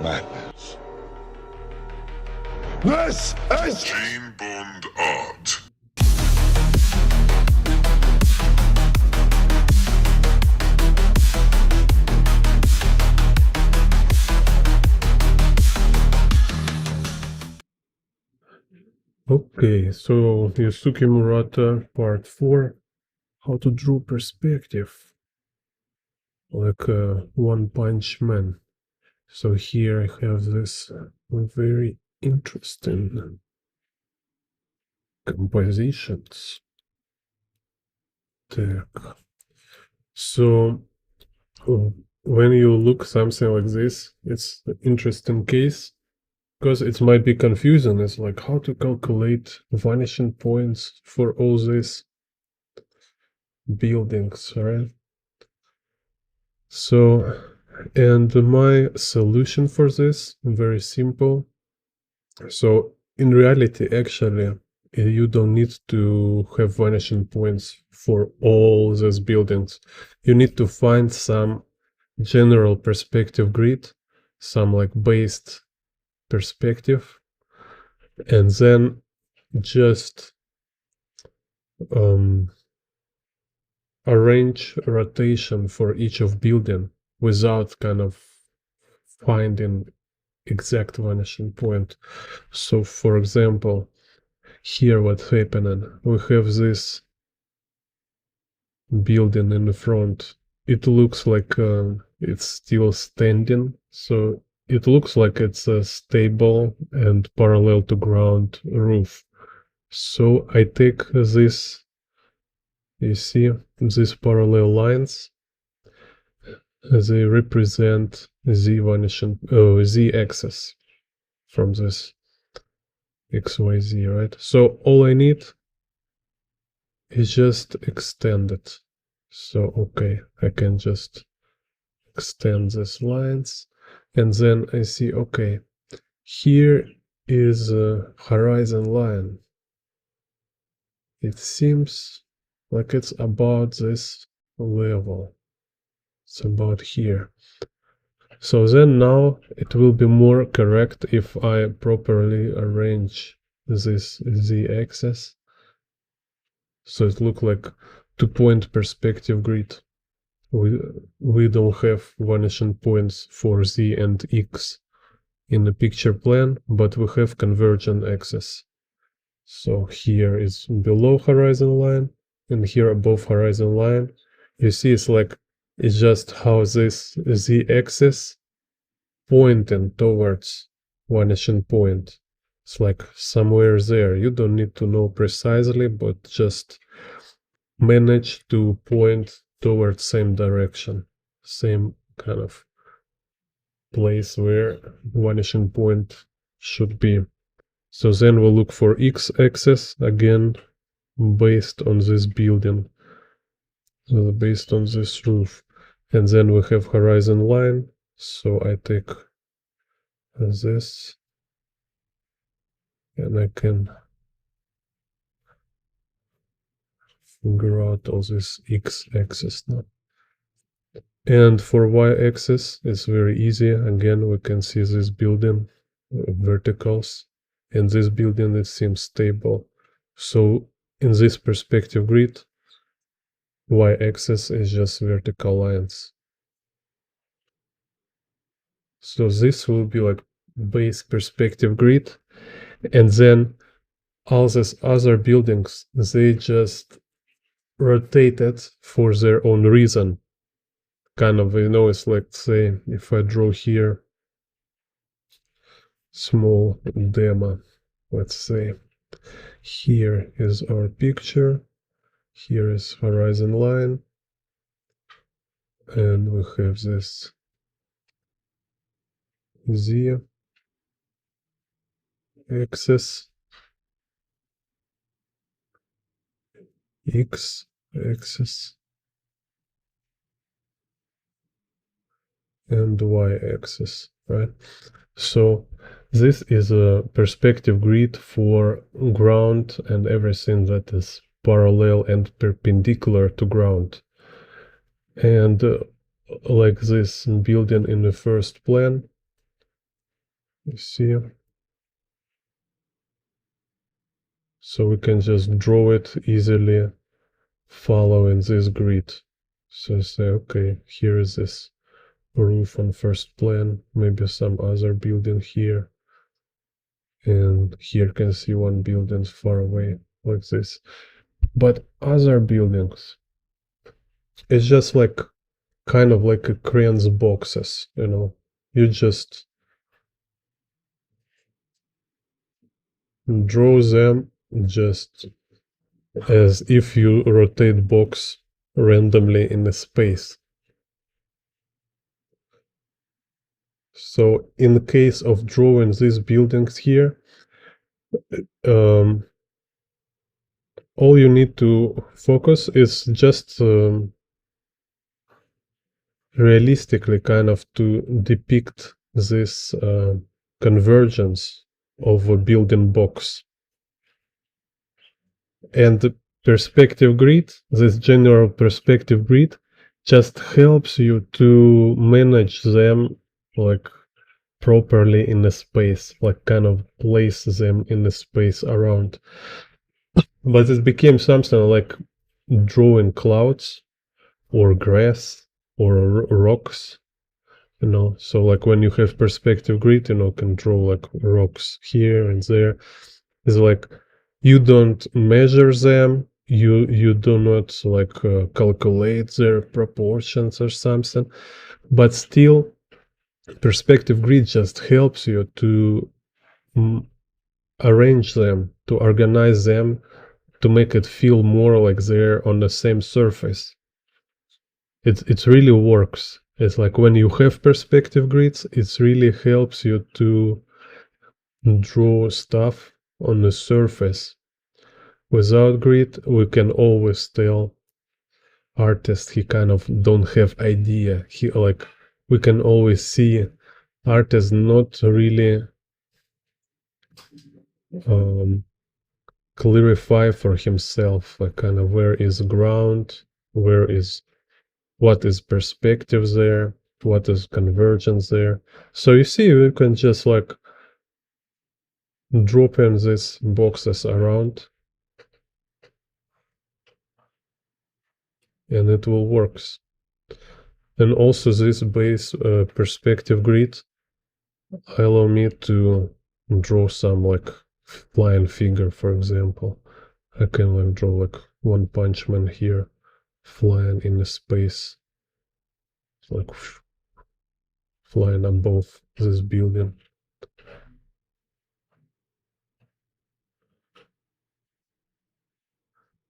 Madness. This is Chain Bond Art. Okay, so Yusuke Murata, part 4, how to draw perspective, like a One Punch Man. So here I have this very interesting compositions. Так. So when you look something like this, it's an interesting case, because it might be confusing. It's like how to calculate vanishing points for all these buildings, right? So, and my solution for this, very simple. So in reality, actually, you don't need to have vanishing points for all these buildings. You need to find some general perspective grid, some like based perspective, and then just arrange rotation for each of building without kind of finding exact vanishing point. So for example, here what's happening, we have this building in the front. It looks like it's still standing, so it looks like it's a stable and parallel to ground roof. So I take this, you see these parallel lines, they represent z vanishing z axis from this xyz, right? So all I need is just extend it. So okay, I can just extend these lines, and then I see, okay, here is a horizon line. It seems like it's about this level. It's about here. So then now it will be more correct if I properly arrange this z-axis. So it looks like 2-point perspective grid. We don't have vanishing points for z and x in the picture plane, but we have convergent axis. So here is below horizon line, and here above horizon line. You see, it's just how this z-axis pointing towards vanishing point. It's like somewhere there. You don't need to know precisely, but just manage to point towards same direction, same kind of place where vanishing point should be. So then we'll look for x-axis again based on this building, so based on this roof, and then we have horizon line. So I take this and I can figure out all this x-axis now. And for y-axis, it's very easy. Again, we can see this building verticals, and this building, it seems stable. So in this perspective grid, y-axis is just vertical lines. So this will be like base perspective grid, and then all these other buildings, they just rotated for their own reason. Kind of, you know, it's like, say, if I draw here small demo, let's say, here is our picture, here is horizon line, and we have this z axis, x axis, and y-axis, right? So this is a perspective grid for ground and everything that is parallel and perpendicular to ground. And like this building in the first plane, You see? So we can just draw it easily following this grid. So say, okay, here is this roof on first plan, maybe some other building here. And here can see one building far away like this. But other buildings, it's just like kind of like a crane's boxes, you know. You just draw them just as if you rotate box randomly in a space. So in the case of drawing these buildings here, all you need to focus is just realistically kind of to depict this convergence of a building box. And the perspective grid, this general perspective grid, just helps you to manage them like properly in the space, like kind of place them in the space around. But it became something like drawing clouds or grass or rocks, you know. So like when you have perspective grid, you know, can draw like rocks here and there. It's like you don't measure them, you do not like calculate their proportions or something, but still perspective grid just helps you to arrange them, to organize them, to make it feel more like they're on the same surface. It really works. It's like when you have perspective grids, it really helps you to draw stuff on the surface. Without grid, we can always tell artist he kind of don't have idea. He like we can always see artist not really um, clarify for himself like kind of where is ground, where is what is perspective there, what is convergence there. So you see, you can just like drop in these boxes around and it will works. And also this base perspective grid allow me to draw some like flying figure, for example. I can like draw like one punch man here flying in the space, like flying above this building.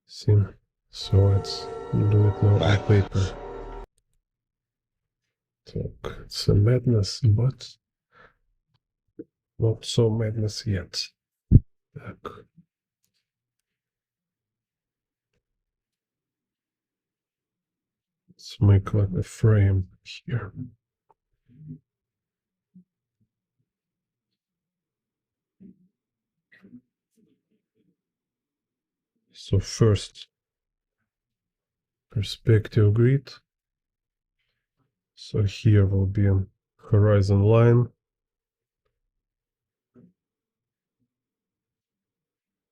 See? So let's do it now on paper. It's a madness, but not so madness yet. Let's make like a frame here. So first, perspective grid. So here will be a horizon line.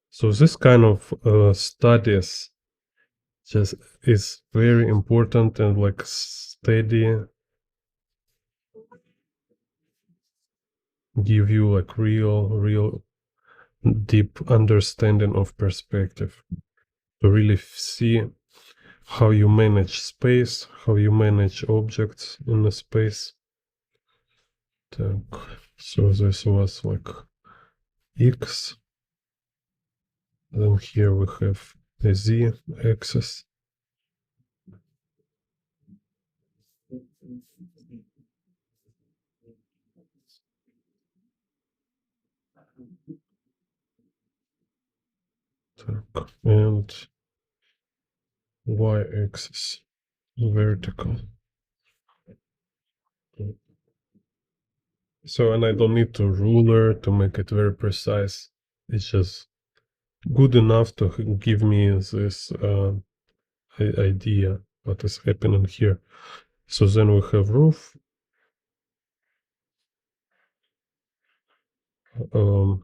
So this kind of studies just is very important and like steady, give you like real deep understanding of perspective. To really see how you manage space, how you manage objects in the space. So this was like X. Then here we have the Z axis. And Y axis, vertical. So, and I don't need a ruler to make it very precise. It's just good enough to give me this idea what is happening here. So then we have roof. Um,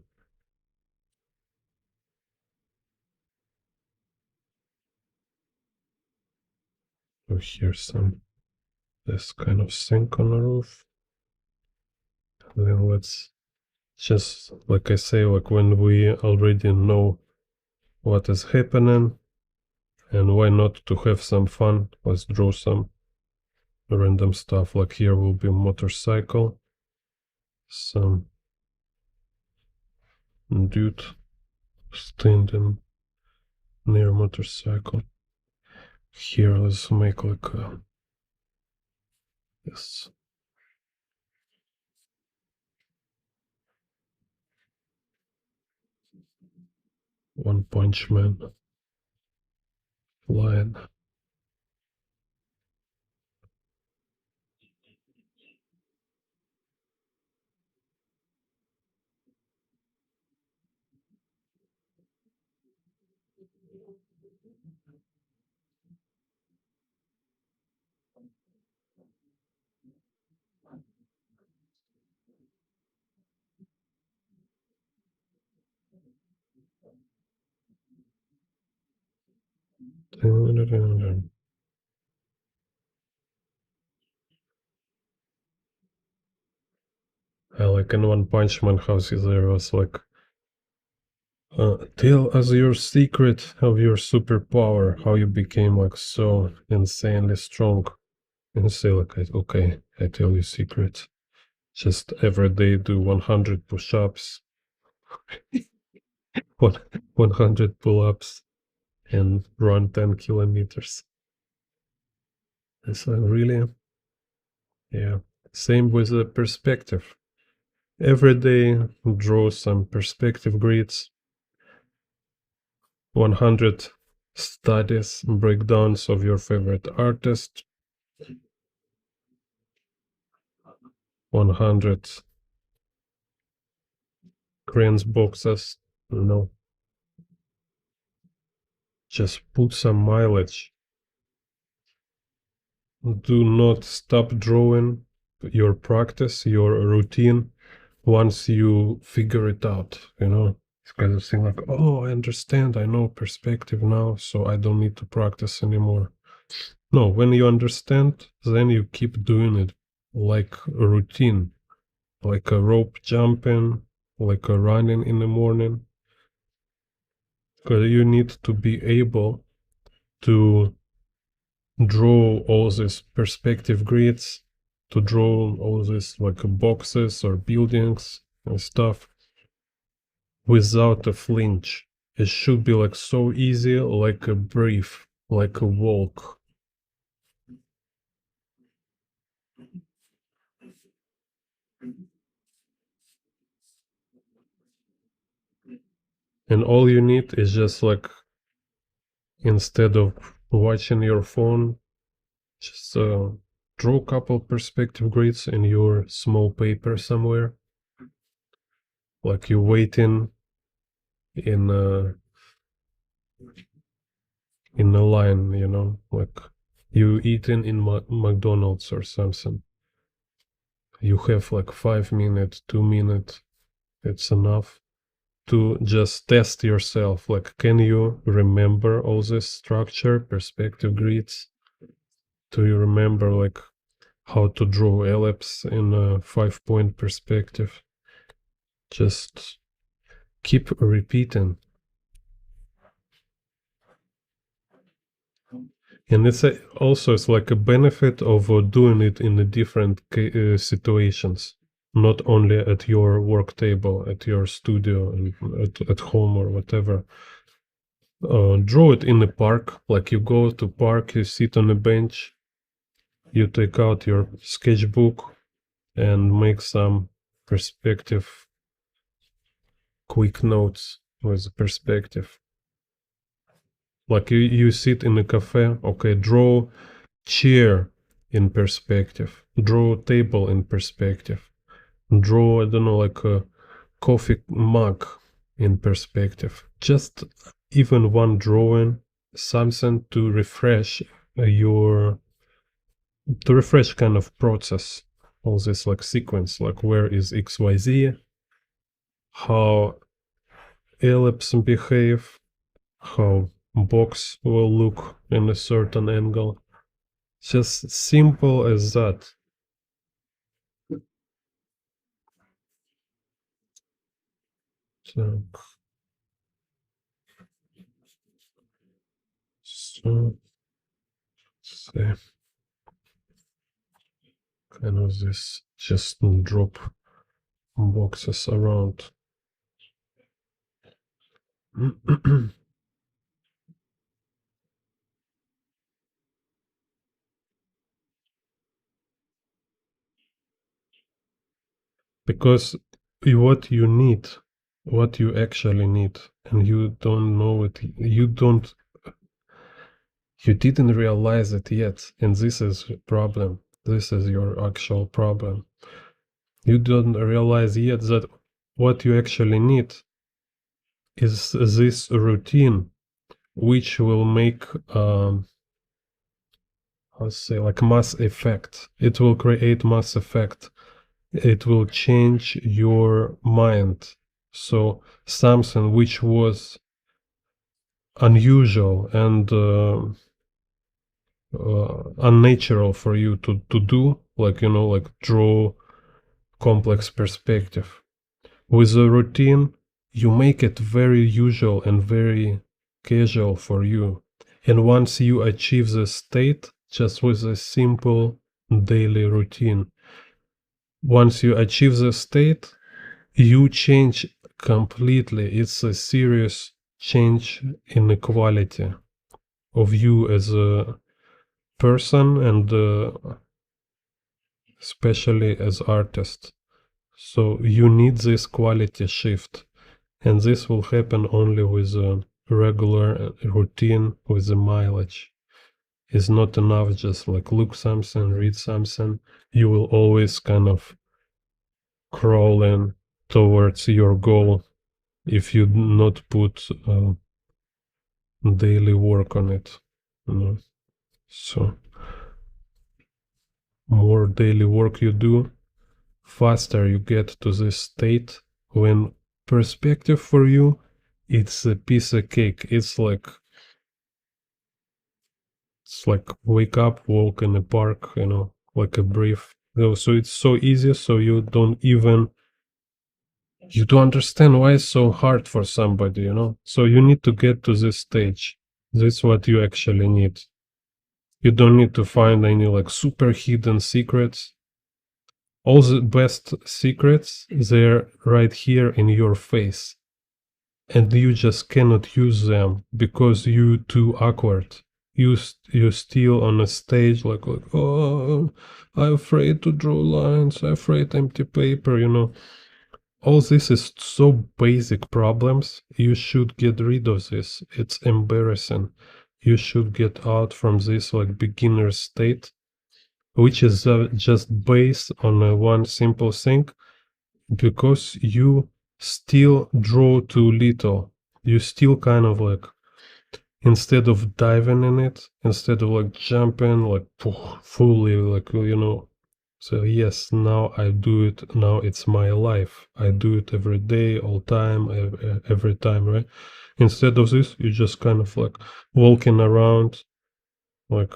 oh, here's some this kind of sink on the roof. Then let's just, like I say, like when we already know what is happening, and why not to have some fun? Let's draw some random stuff. Like here will be motorcycle, some dude standing near motorcycle. Here let's make like this One Punch Man line. I like in One Punch Man how there was like tell us your secret of your superpower, how you became like so insanely strong. And say like, okay, I tell you secret. Just every day do 100 push-ups, 100 pull-ups, and run 10 kilometers. It's really, yeah. Same with the perspective. Every day draw some perspective grids, 100 studies, breakdowns of your favorite artist, 100 crayons boxes, just put some mileage. Do not stop drawing your practice, your routine, once you figure it out, It's kind of thing like, oh, I understand, I know perspective now, so I don't need to practice anymore. No, when you understand, then you keep doing it like a routine, like a rope jumping, like a running in the morning. Because you need to be able to draw all these perspective grids, to draw all these like boxes or buildings and stuff without a flinch. It should be like so easy, like a breath, like a walk. And all you need is just like, instead of watching your phone, just draw a couple perspective grids in your small paper somewhere. Like you're waiting in a line, like you eating in McDonald's or something. You have like 5 minutes, 2 minutes. It's enough to just test yourself. Like, can you remember all this structure, perspective grids? Do you remember like how to draw ellipse in a 5-point perspective? Just keep repeating. And it's like a benefit of doing it in the different situations, not only at your work table, at your studio, and at home or whatever. Draw it in the park, like you go to park, you sit on a bench, you take out your sketchbook and make some perspective, quick notes with perspective. Like you sit in a cafe, okay, draw chair in perspective, draw table in perspective, draw, I don't know, like a coffee mug in perspective. Just even one drawing, something to refresh kind of process all this like sequence, like where is XYZ, how ellipse behave, how box will look in a certain angle. Just simple as that. So, so say kind of this just drop boxes around. Because what you actually need, and you don't know it, you didn't realize it yet, and this is a problem. This is your actual problem. You don't realize yet that what you actually need is this routine, which will make, how to say, like mass effect. It will create mass effect. It will change your mind. So something which was unusual and unnatural for you to do, like, like draw complex perspective. With a routine, you make it very usual and very casual for you. And once you achieve this state, just with a simple daily routine, once you achieve the state, you change completely. It's a serious change in the quality of you as a person and especially as artist. So you need this quality shift, and this will happen only with a regular routine with the mileage. It's not enough just like look something, read something. You will always kind of crawl in towards your goal if you not put daily work on it. So more daily work you do, faster you get to this state when perspective for you, it's a piece of cake. It's like wake up, walk in the park, like a brief. So it's so easy, so you don't understand why it's so hard for somebody. So you need to get to this stage. This is what you actually need. You don't need to find any like super hidden secrets. All the best secrets, they're right here in your face. And you just cannot use them because you too awkward. You still on a stage like oh, I'm afraid to draw lines, I'm afraid empty paper. All this is so basic problems. You should get rid of this. It's embarrassing. You should get out from this like beginner state, which is just based on one simple thing, because you still draw too little. You still kind of like, instead of diving in it, instead of like jumping like fully, like. So yes, now I do it. Now it's my life. I do it every day, all time, every time, right? Instead of this, you just kind of like walking around, like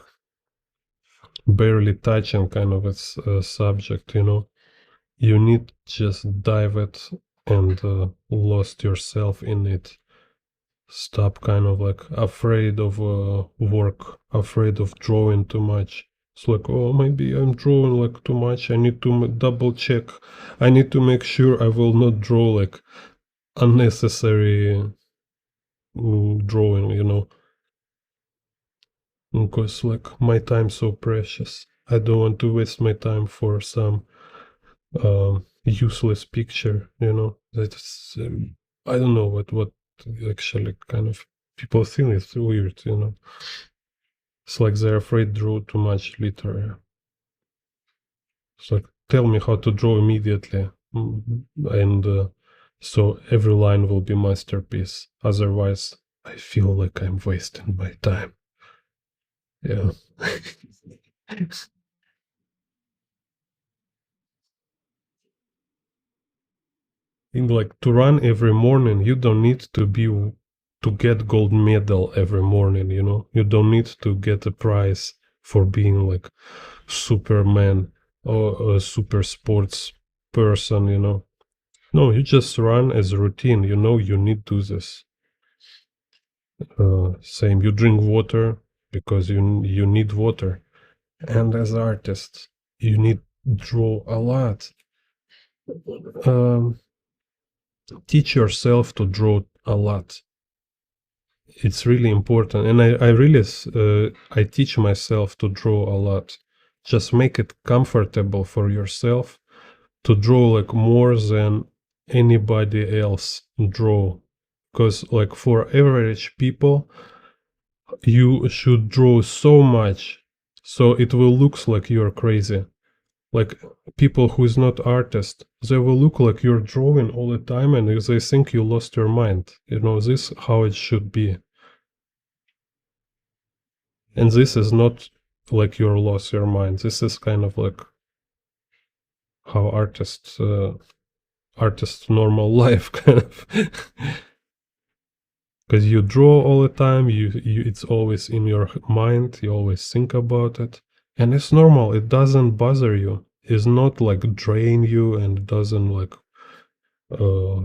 barely touching kind of its subject. You need just dive it and lost yourself in it. Stop kind of like afraid of work, afraid of drawing too much. It's like, oh, maybe I'm drawing like too much. I need to double check. I need to make sure I will not draw like unnecessary drawing. Because like my time's so precious. I don't want to waste my time for some useless picture. That's I don't know what actually kind of people think it's weird. It's like they're afraid to draw too much litter. It's like, tell me how to draw immediately, and so every line will be masterpiece. Otherwise, I feel like I'm wasting my time. Yeah. in like to run every morning, you don't need to get gold medal every morning, you know. You don't need to get a prize for being like Superman or a super sports person, you know. No, you just run as a routine. You know you need to do this. Same, you drink water because you need water. And as an artist, you need draw a lot. Um, Teach yourself to draw a lot. It's really important, and I really I teach myself to draw a lot. Just make it comfortable for yourself to draw like more than anybody else draw, because like for average people you should draw so much so it will looks like you're crazy. Like people who's not artist, they will look like you're drawing all the time and they think you lost your mind, you know. This how it should be, and this is not like you're lost your mind. This is kind of like how artist normal life kind of. Because you draw all the time, you it's always in your mind, you always think about it, and it's normal. It doesn't bother you. It's not like drain you, and it doesn't like uh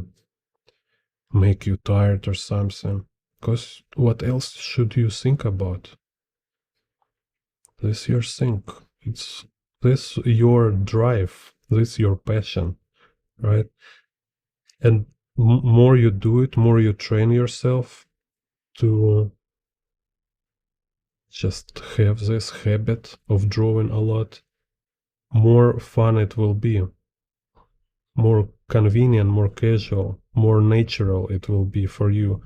make you tired or something. Because what else should you think about? This your think. It's this your drive. This your passion, right? And more you do it, more you train yourself to just have this habit of drawing a lot, more fun it will be, more convenient, more casual, more natural it will be for you.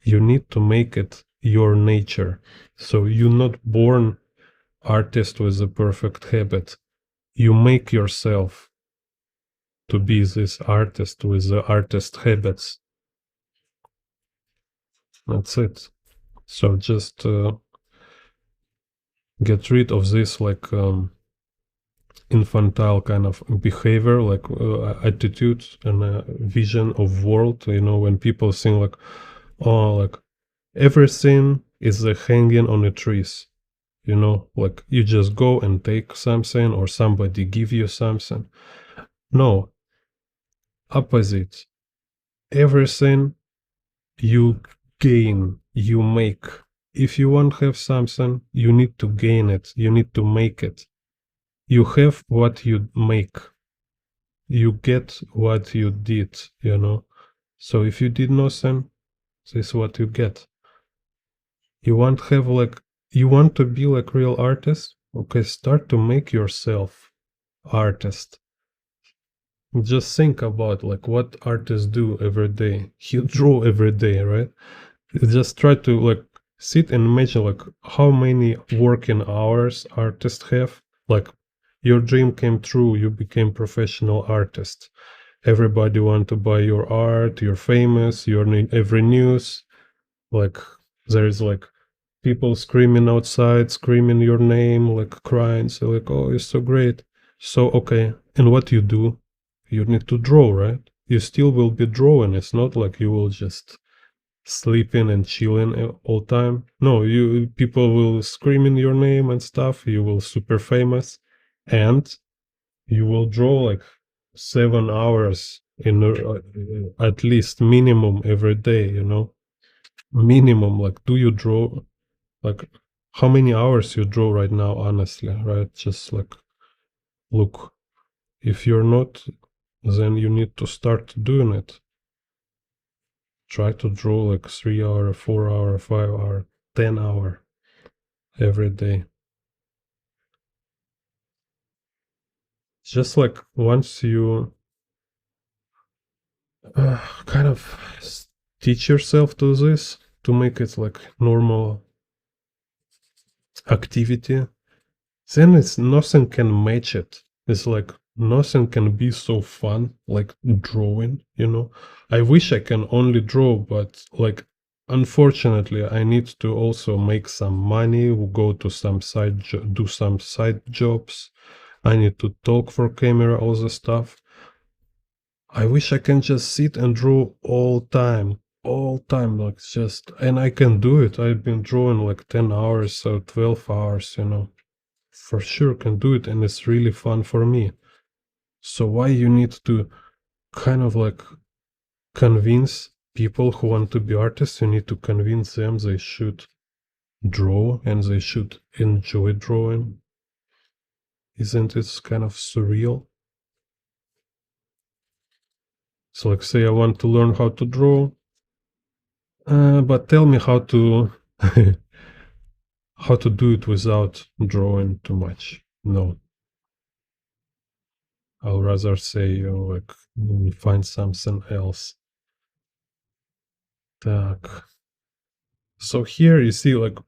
You need to make it your nature. So you're not born artist with a perfect habit. You make yourself to be this artist with the artist habits. That's it. So just get rid of this like infantile kind of behavior, like attitude and vision of world. You know, when people think like, oh, like everything is hanging on the trees. You know, like you just go and take something or somebody give you something. No, opposite. Everything you gain, you make. If you want to have something, you need to gain it. You need to make it. You have what you make. You get what you did, you know. So if you did nothing, this is what you get. You want to have like, you want to be like real artist? Okay, start to make yourself artist. Just think about like what artists do every day. You draw every day, right? Just try to like sit and imagine like how many working hours artists have. Like your dream came true, you became professional artist. Everybody want to buy your art, you're famous, you're in every news. Like there is like people screaming outside, screaming your name, like crying, so like, oh, you're so great. So okay, and what you do? You need to draw, right? You still will be drawing. It's not like you will just sleeping and chilling all time. No, you people will screaming your name and stuff. You will super famous, and you will draw like 7 hours in at least minimum every day. You know, minimum. Like, do you draw like how many hours you draw right now? Honestly, right? Just like look. If you're not, then you need to start doing it. Try to draw like 3 hour, 4 hour, 5 hour, 10 hour every day. Just like once you kind of teach yourself to this, to make it like normal activity, then it's nothing can match it. It's like nothing can be so fun like drawing, you know. I wish I can only draw, but like unfortunately I need to also make some money, go to some do some side jobs. I need to talk for camera, all the stuff. I wish I can just sit and draw all time, like just, and I can do it. I've been drawing like 10 hours or 12 hours, for sure can do it, and it's really fun for me. So why you need to kind of like convince people who want to be artists? You need to convince them they should draw and they should enjoy drawing. Isn't it kind of surreal? So like say I want to learn how to draw, but tell me how to how to do it without drawing too much. No, I'll rather say like find something else. Так. So here you see like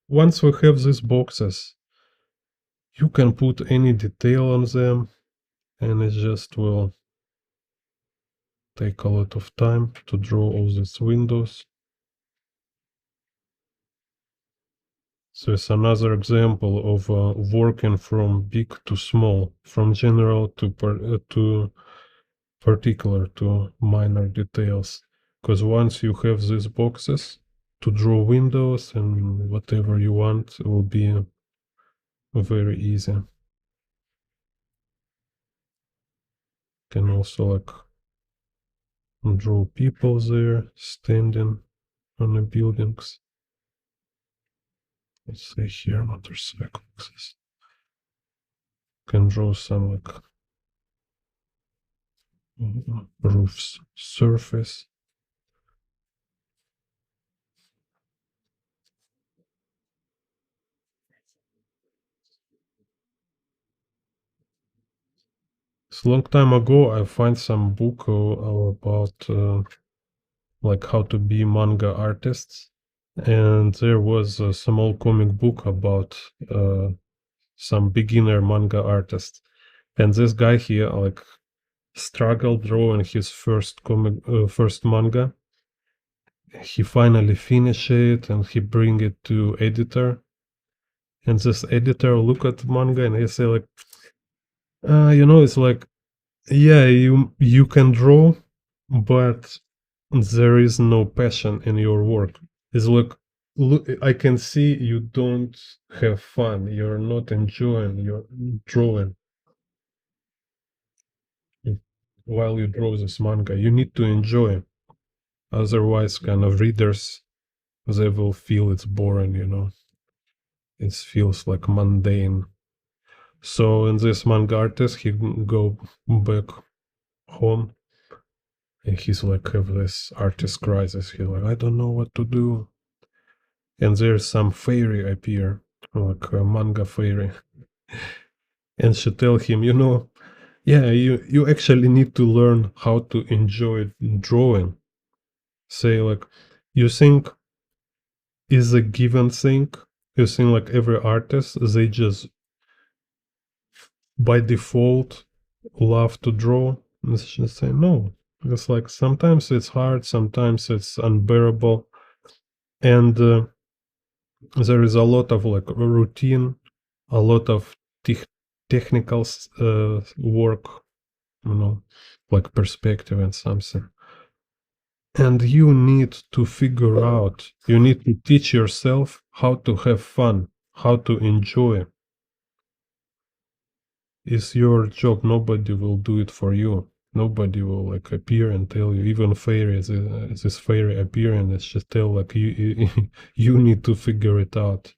once we have these boxes, you can put any detail on them and it just will take a lot of time to draw all these windows. So it's another example of working from big to small, from general to particular to minor details. Because once you have these boxes to draw windows and whatever you want, it will be very easy. Can also like draw people there standing on the buildings. Let's say here motorcycles. Can draw some like roofs surface. It's a long time ago I find some book about like how to be manga artists, and there was a small comic book about some beginner manga artist, and this guy here like struggled drawing his first manga. He finally finished it and he bring it to editor, and this editor look at the manga and he say like, it's like, yeah, you can draw, but there is no passion in your work. It's like, look, I can see you don't have fun. You're not enjoying your drawing while you draw this manga. You need to enjoy. Otherwise, kind of readers, they will feel it's boring. It feels like mundane. So in this manga artist, he go back home and he's like have this artist crisis. He's like, I don't know what to do. And there's some fairy appear, like a manga fairy. And she tell him, yeah, you actually need to learn how to enjoy drawing. Say like, you think is a given thing. You think like every artist, they just by default love to draw. And she say no. It's like sometimes it's hard, sometimes it's unbearable, and there is a lot of like routine, a lot of technical work, like perspective and something. And you need to figure out, you need to teach yourself how to have fun, how to enjoy. It's your job. Nobody will do it for you. Nobody will like appear and tell you. Even fairies, this fairy appear and it's just tell like you need to figure it out.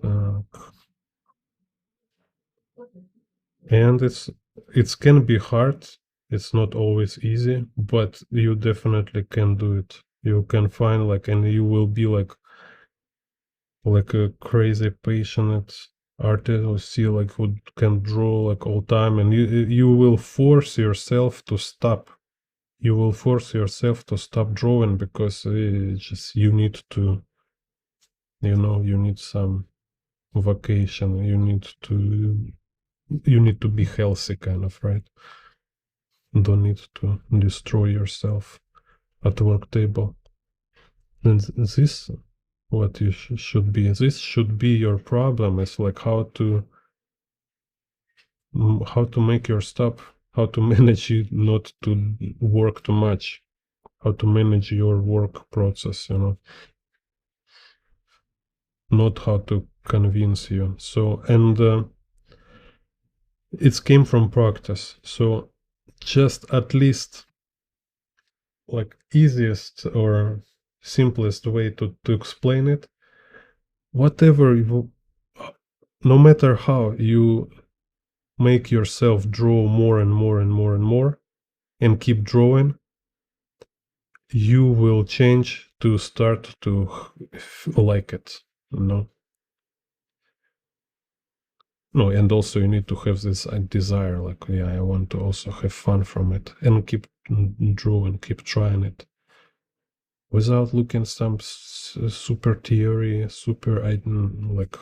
Uh, and it can be hard. It's not always easy, but you definitely can do it. You can find like, and you will be like a crazy passionate artist who see like who can draw like all time, and you will force yourself to stop. You will force yourself to stop drawing because just you need to, you need some vacation. You need to be healthy, kind of, right? Don't need to destroy yourself at work table. And this what you should be. This should be your problem. It's like how to make your stuff, how to manage it, not to work too much, how to manage your work process, not how to convince you. So, and it came from practice. So, just at least like easiest or simplest way to explain it, whatever you, no matter how you make yourself draw more and more and more and more and keep drawing, you will change to start to like it, no, and also you need to have this desire, like, yeah, I want to also have fun from it and keep drawing, keep trying it without looking some super theory, super like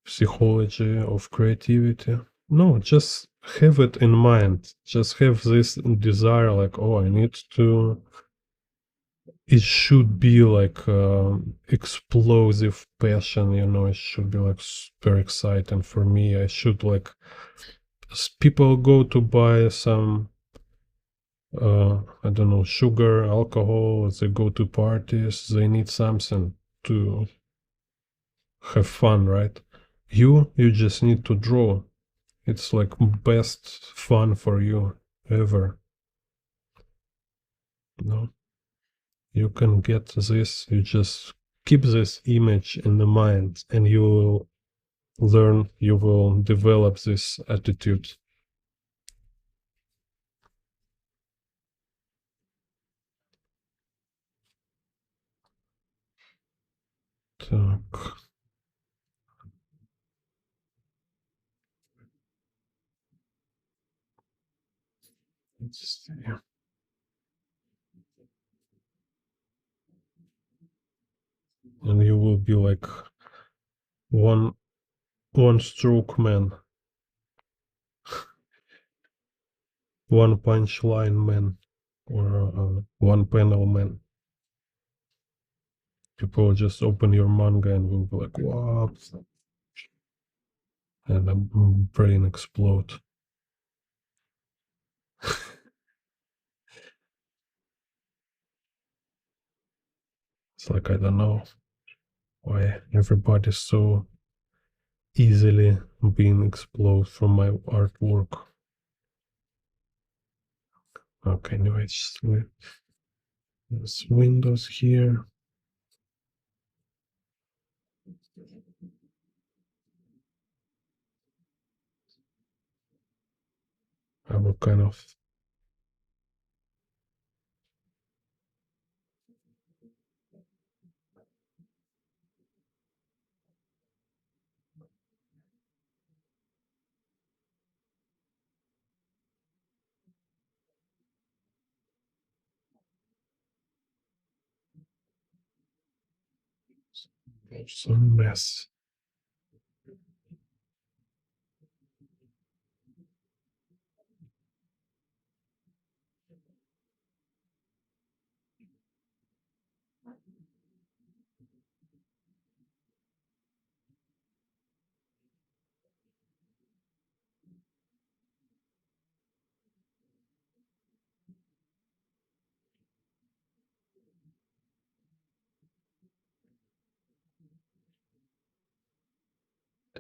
psychology of creativity. No, just have it in mind. Just have this desire, like, oh, I need to. It should be like explosive passion, It should be like super exciting for me. I should like. People go to buy some, I don't know, sugar, alcohol. They go to parties. They need something to have fun, right? You just need to draw. It's like best fun for you ever. No, you can get this. You just keep this image in the mind, and you will learn. You will develop this attitude. Так, let's see. And you will be like one one stroke man, one punchline man, or one panel man. People just open your manga and will be like, "What?" And a brain explode. It's like, I don't know why everybody's so easily being exploded from my artwork. Okay, anyway, just there's windows here. I will kind of some mess.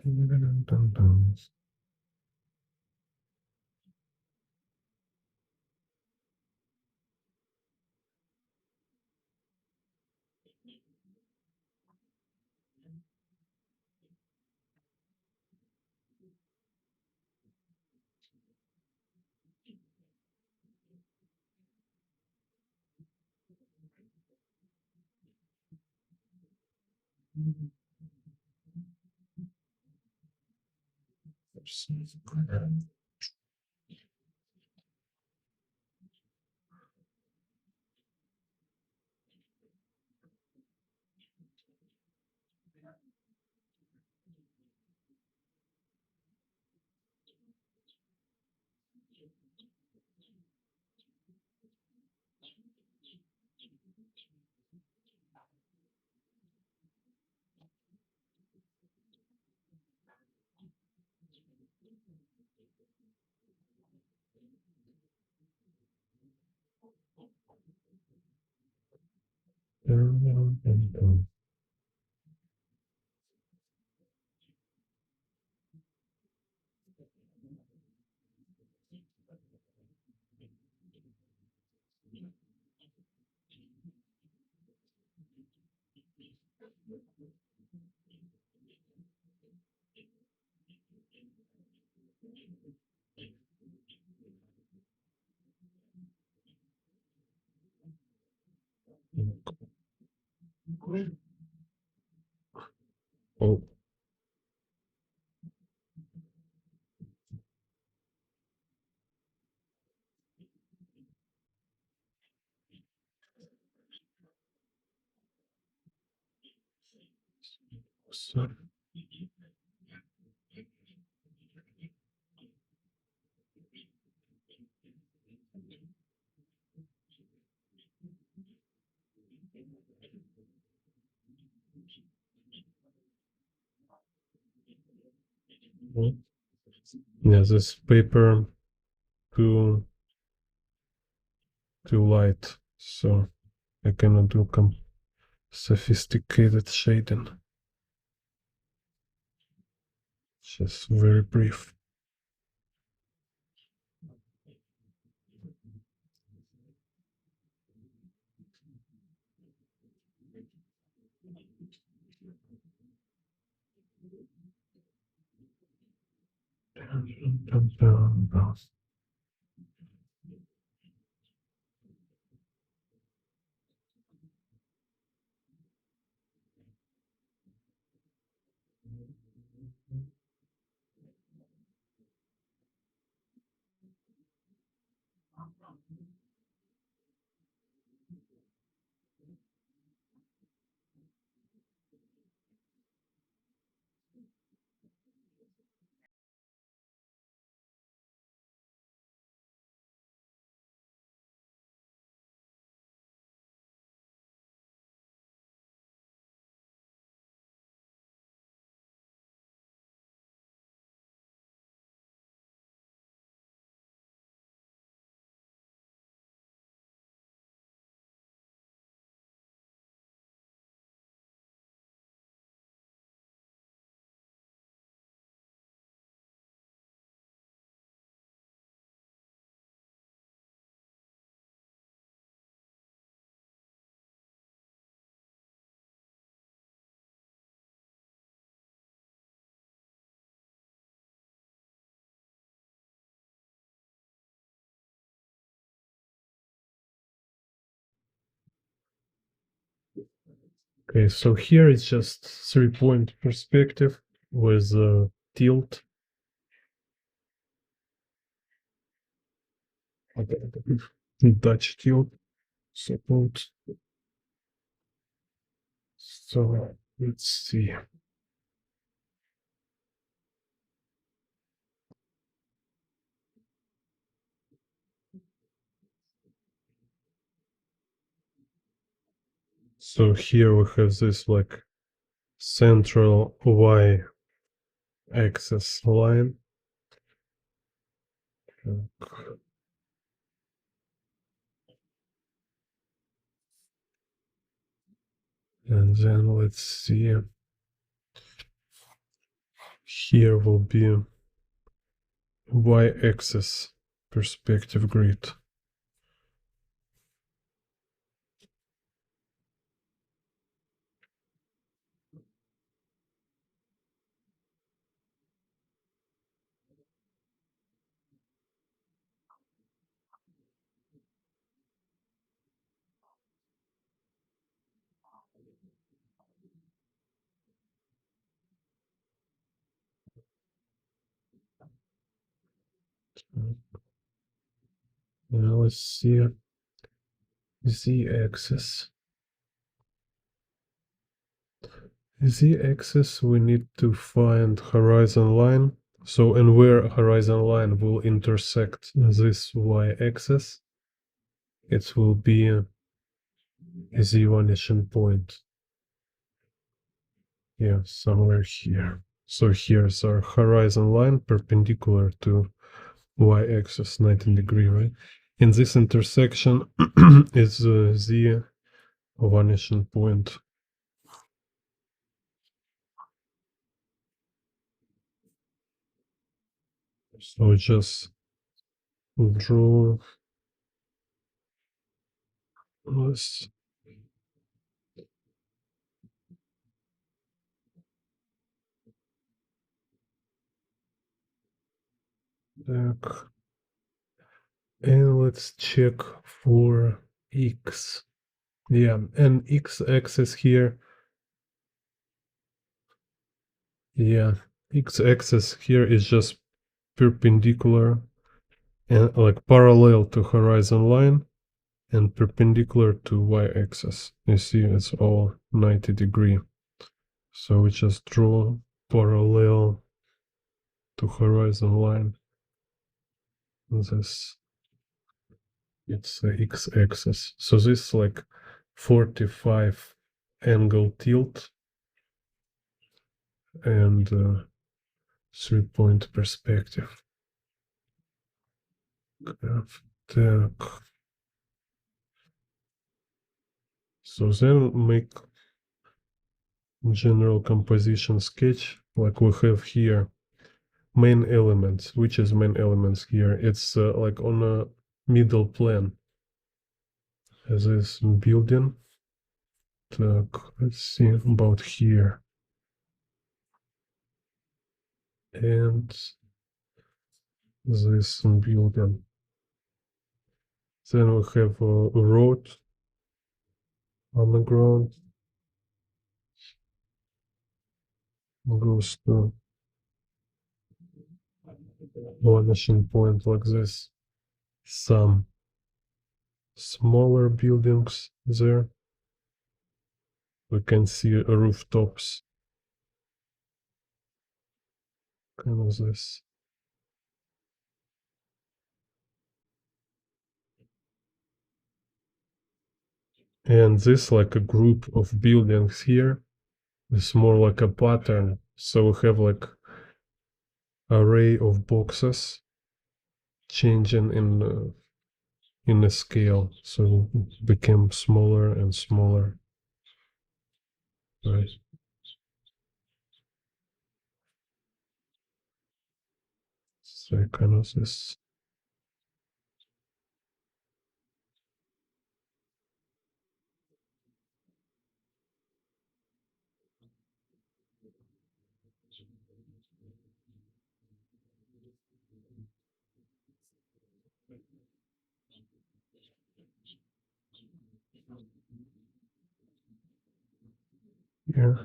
Dun, dun, dun. Oh, so yeah, this paper too light, so I cannot do sophisticated shading. Just very brief. Okay, so here it's just 3-point perspective with tilt. Dutch tilt support. So let's see. So here we have this like central Y axis line. And then let's see. Here will be Y axis perspective grid. Now let's see Z axis. Z axis we need to find horizon line. So and where horizon line will intersect this Y axis, it will be a Z vanishing point. Yeah, somewhere here. So here's our horizon line perpendicular to Y axis 90 degree, right? In this intersection is the vanishing point. So just draw this. Так. And let's check for X. Yeah, and X-axis here. Yeah, X-axis here is just perpendicular and like parallel to horizon line and perpendicular to Y-axis. You see, it's all 90-degree. So we just draw parallel to horizon line. This, it's the X-axis. So this like 45 angle tilt and 3-point perspective. Так. So then make general composition sketch like we have here. Main elements. Which is main elements here? It's like on a middle plane. As this building. Так, let's see about here. And this building. Then we have a road on the ground. Goes to vanishing point like this. Some smaller buildings there. We can see rooftops. Kind of this. And this like a group of buildings here. It's more like a pattern. So we have like array of boxes changing in the scale, so it became smaller and smaller. Right. So kind of this. Yeah.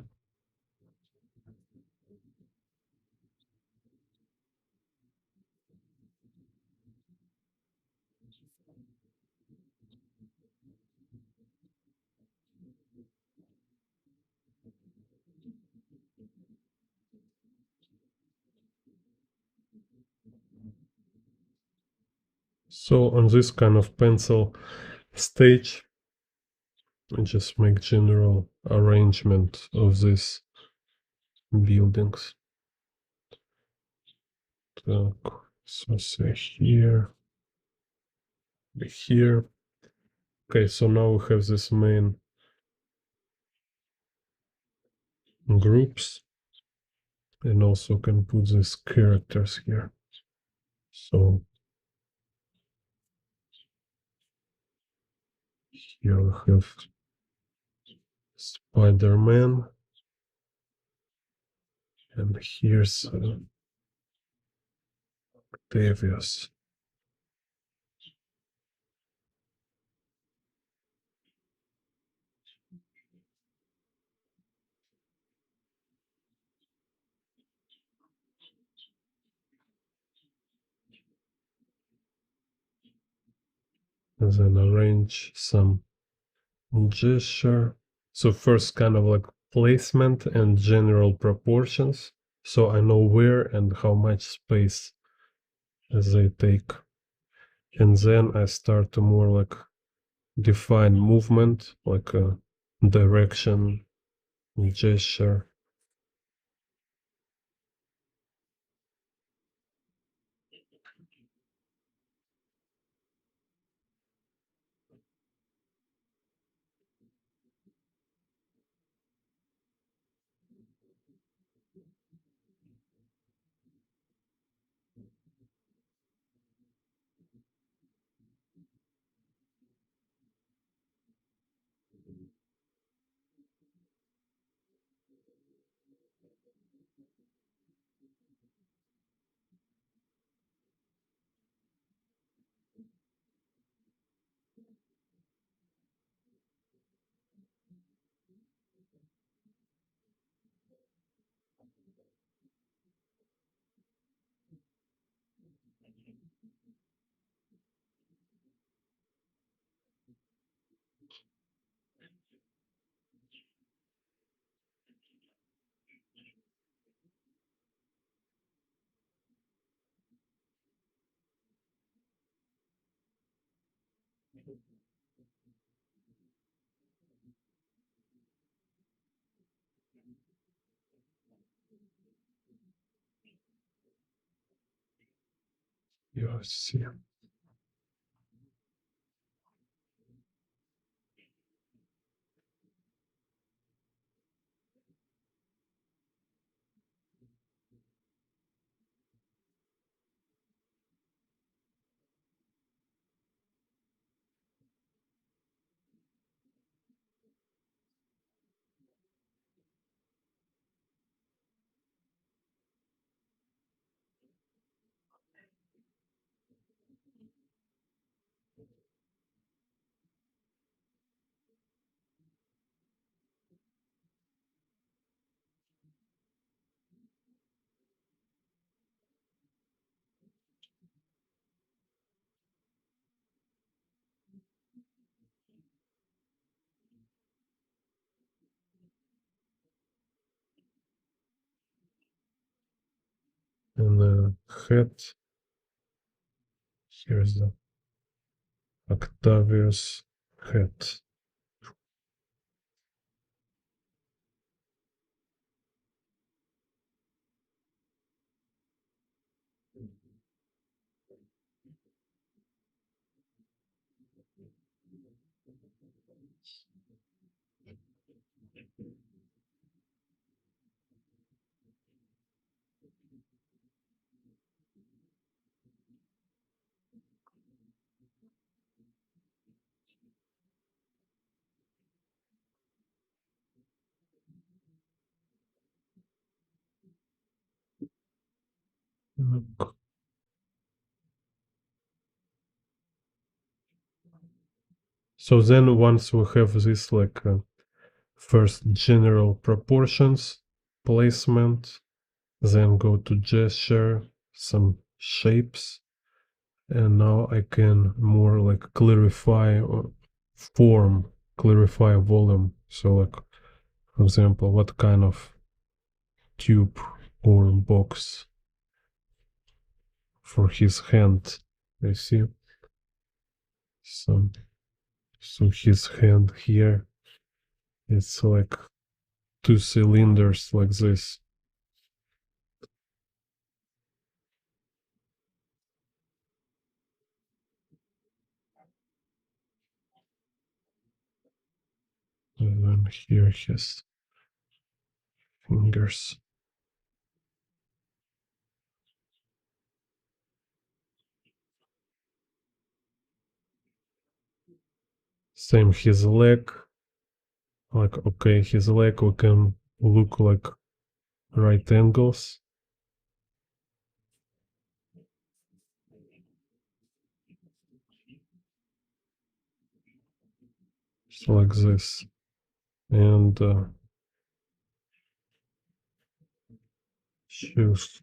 So on this kind of pencil stage, I just make general arrangement of these buildings. Так, so say here, here. Okay, so now we have this main groups, and also can put these characters here. So here we have Spider-Man, and here's Octavius. And then arrange some gesture. So first kind of like placement and general proportions. So I know where and how much space they take. And then I start to more like define movement, like a direction, gesture. Yeah, I see. And the head, here's the Octavius head. So then once we have this like first general proportions placement, then go to gesture, some shapes, and now I can more like clarify or form, clarify volume. So like, for example, what kind of tube or box for his hand. I see. So his hand here, it's like two cylinders like this. And then here his fingers. Same his leg. Like, okay, his leg we can look like right angles. So like this. And shoes.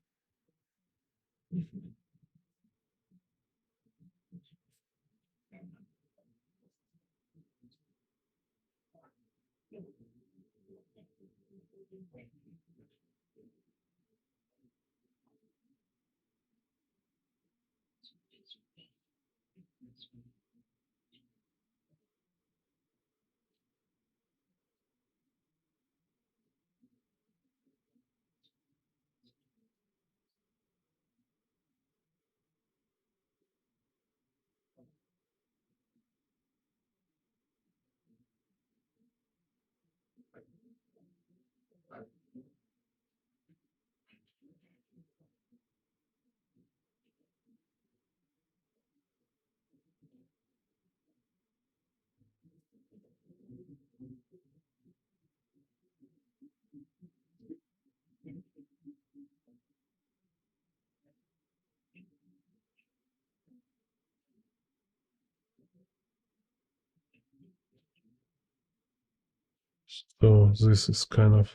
So this is kind of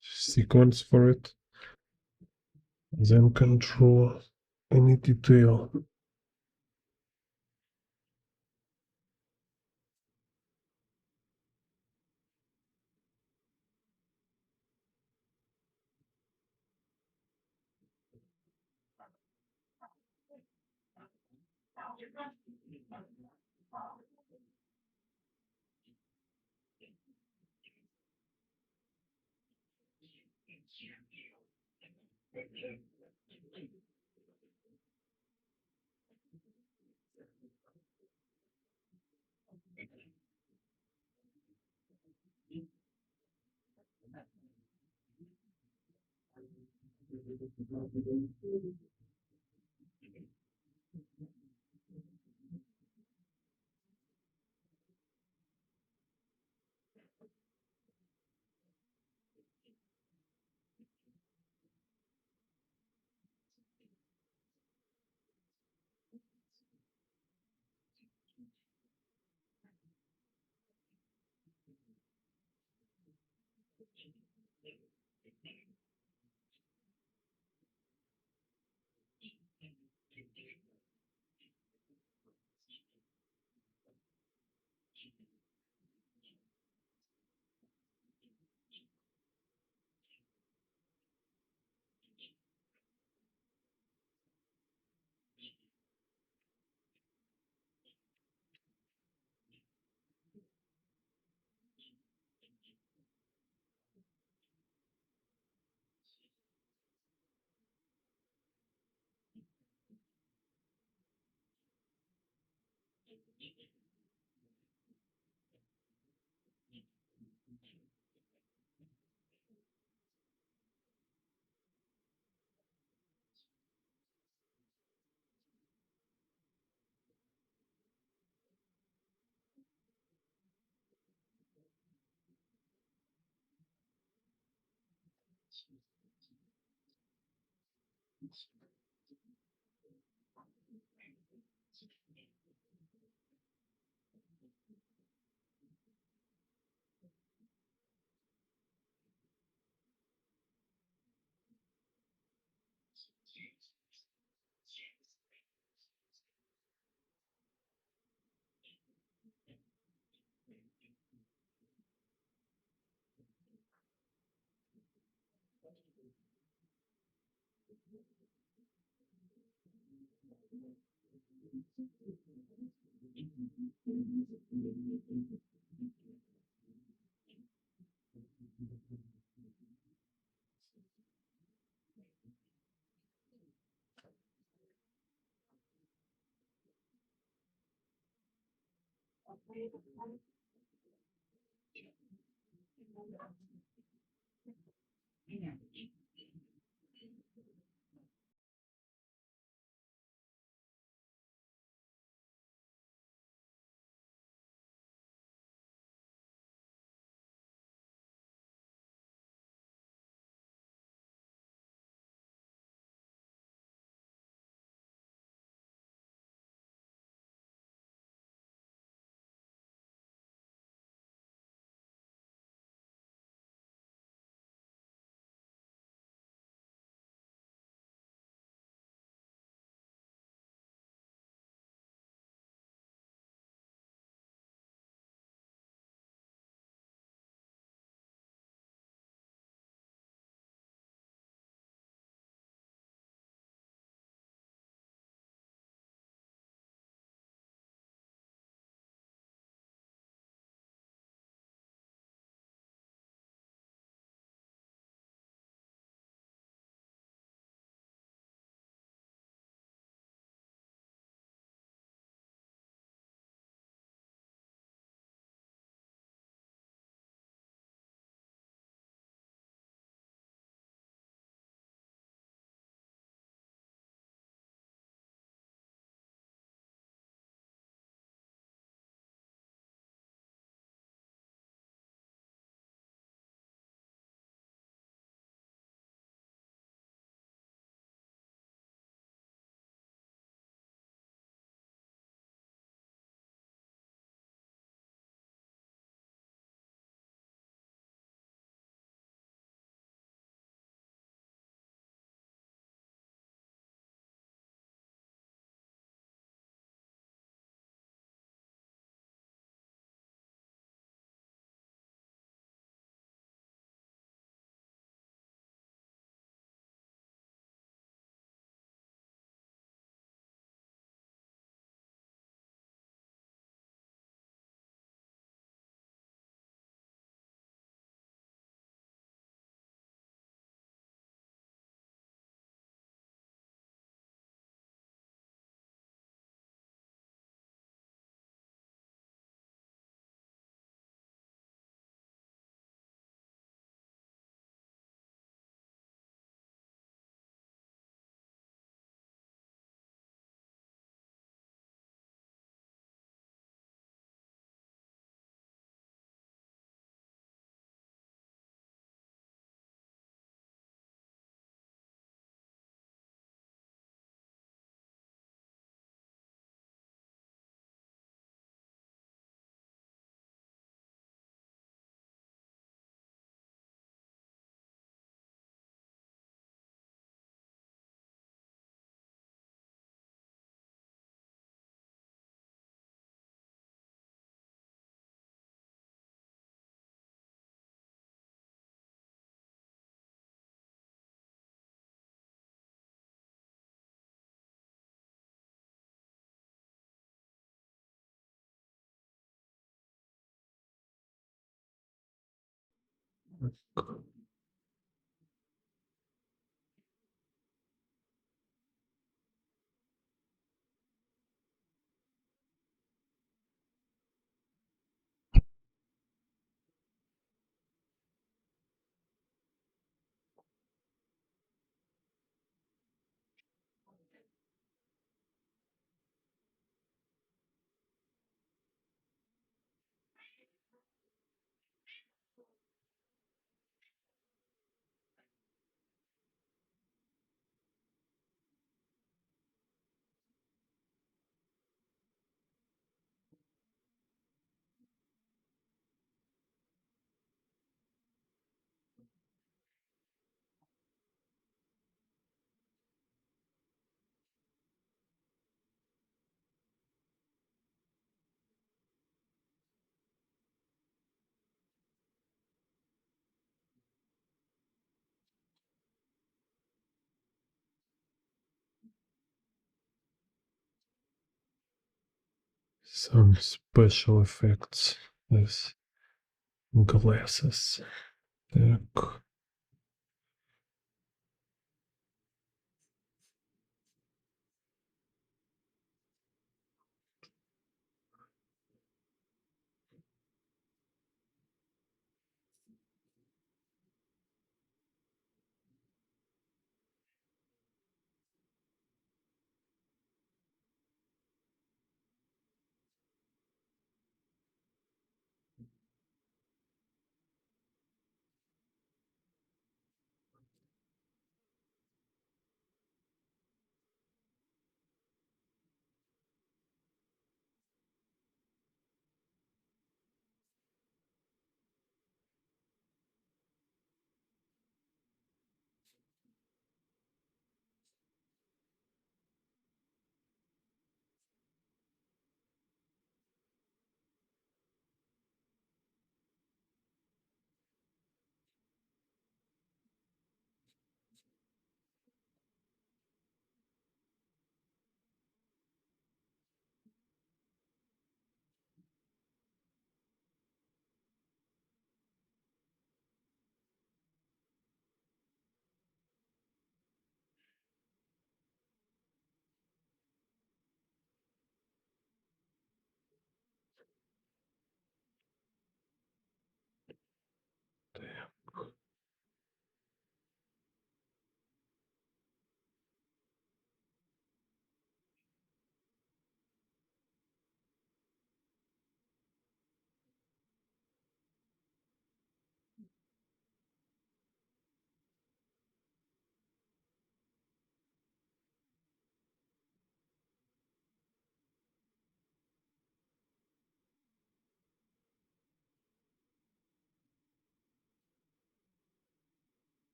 sequence for it. Then control any detail. Some special effects with glasses. Так.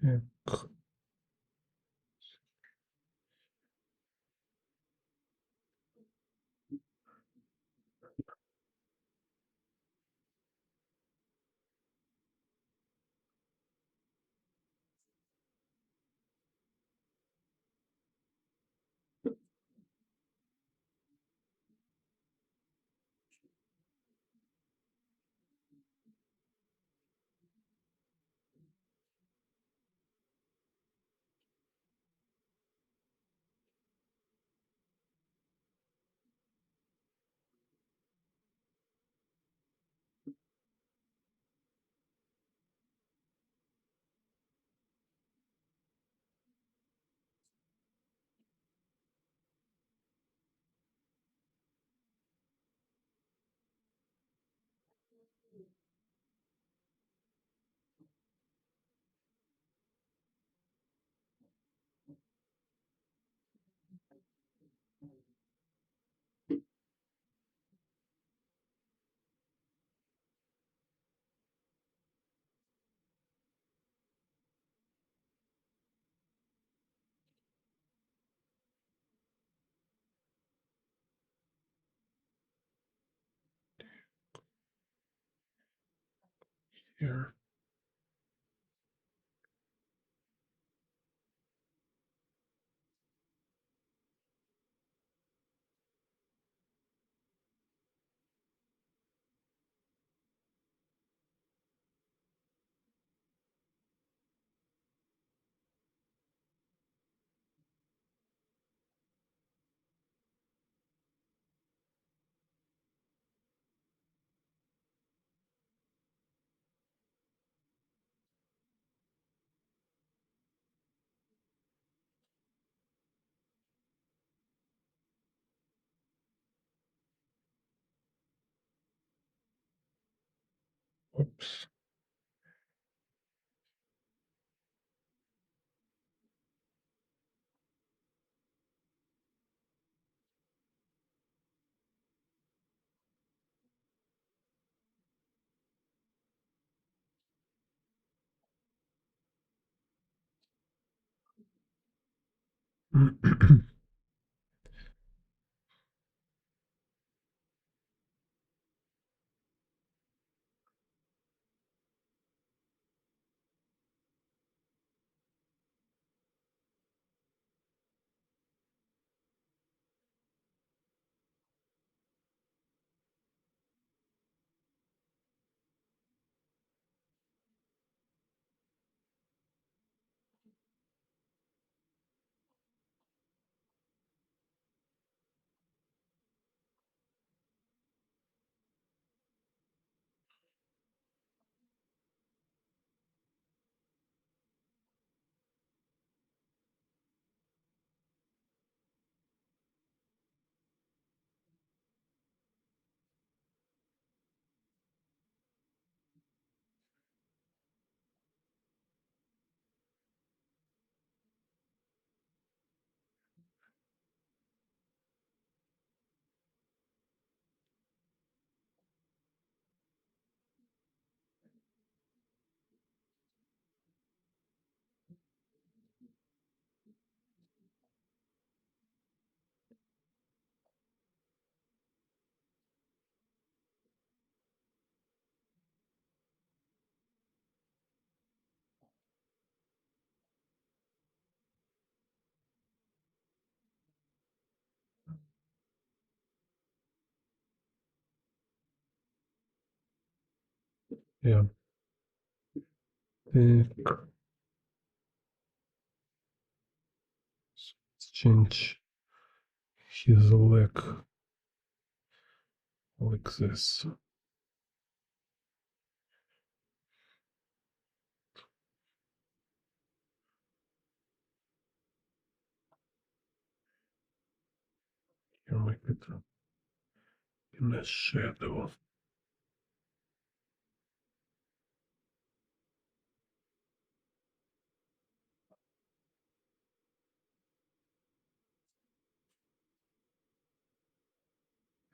Так. Here. Oops. Yeah. Так. Let's change his leg like this. Here make it in a shadow.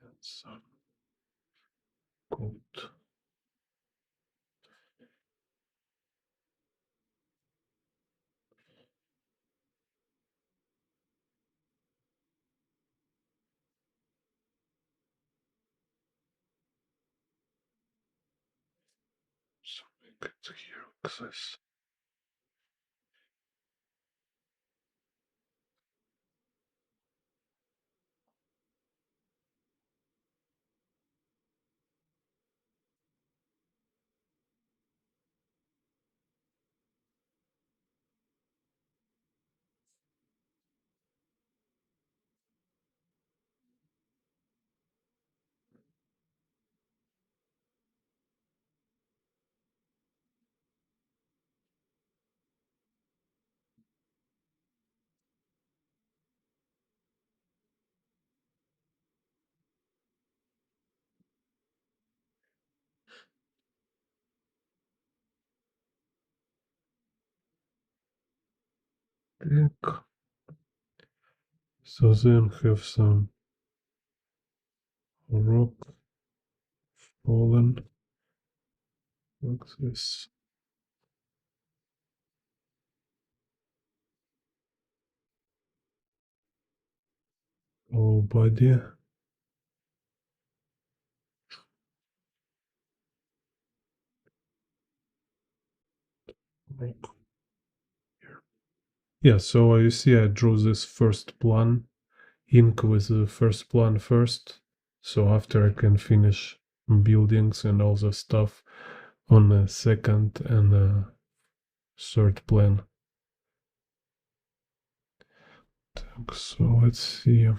That's good. So make it here like this. Так. So then have some rock fallen like this. Oh, body. Rock here. Yeah, so you see I drew this first plan, ink with the first plan first. So after I can finish buildings and all the stuff on the second and third plan. So let's see.